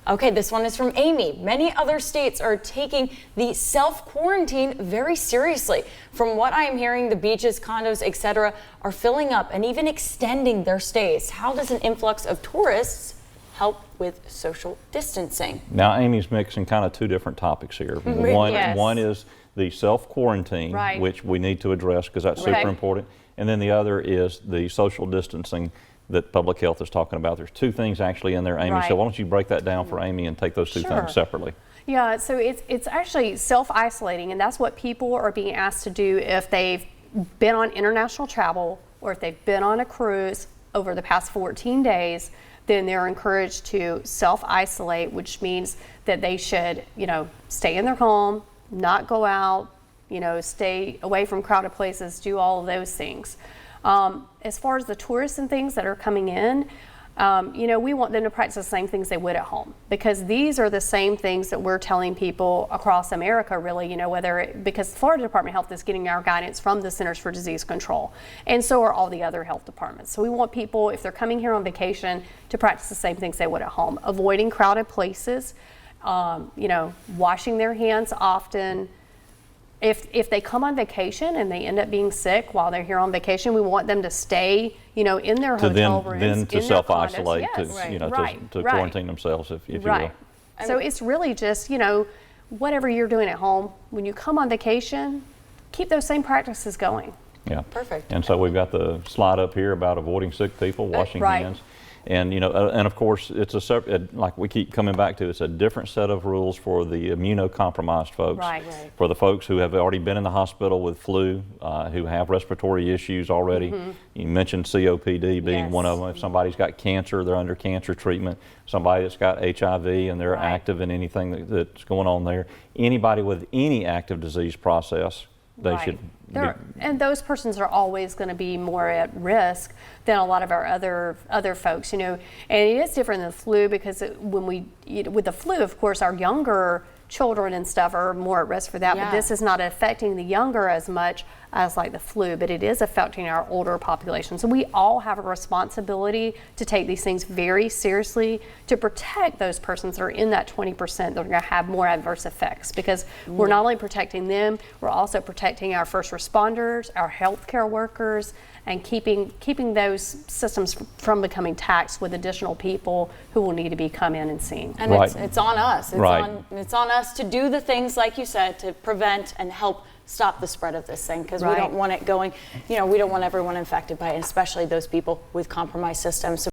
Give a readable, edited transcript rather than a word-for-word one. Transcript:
Okay, this one is from Amy. Many other states are taking the self-quarantine very seriously. From what I am hearing, the beaches, condos, etc. are filling up and even extending their stays. How does an influx of tourists help with social distancing? Now, Amy's mixing kind of two different topics here. One is the self-quarantine, which we need to address because that's super important. And then the other is the social distancing that public health is talking about. There's two things actually in there, Amy. So why don't you break that down for Amy and take those two things separately? Yeah, so it's actually self-isolating, and that's what people are being asked to do if they've been on international travel or if they've been on a cruise over the past 14 days. Then they're encouraged to self-isolate, which means that they should, stay in their home, not go out, stay away from crowded places, do all of those things. As far as the tourists and things that are coming in, we want them to practice the same things they would at home, because these are the same things that we're telling people across America, really, because the Florida Department of Health is getting our guidance from the Centers for Disease Control, and so are all the other health departments. So we want people, if they're coming here on vacation, to practice the same things they would at home, avoiding crowded places, washing their hands often. If they come on vacation and they end up being sick while they're here on vacation, we want them to stay, in their hotel rooms, then to self-isolate, to right. quarantine themselves, if you will. So it's really just, whatever you're doing at home, when you come on vacation, keep those same practices going. Yeah. Perfect. And so we've got the slide up here about avoiding sick people, washing hands. And and of course, it's a separate, like we keep coming back to, it's a different set of rules for the immunocompromised folks. For the folks who have already been in the hospital with flu, who have respiratory issues already. You mentioned COPD being one of them. If somebody's got cancer, they're under cancer treatment. Somebody that's got HIV and they're active in anything that's going on there. Anybody with any active disease process, they should and those persons are always going to be more at risk than a lot of our other folks, and it is different than the flu, because with the flu, of course, our younger children and stuff are more at risk for that, but this is not affecting the younger as much as like the flu, but it is affecting our older population. So we all have a responsibility to take these things very seriously to protect those persons that are in that 20% that are going to have more adverse effects, because we're not only protecting them, we're also protecting our first responders, our healthcare workers, and keeping those systems from becoming taxed with additional people who will need to be come in and seen. And it's on us. It's on us to do the things, like you said, to prevent and help stop the spread of this thing, because we don't want it going, we don't want everyone infected by it, especially those people with compromised systems. So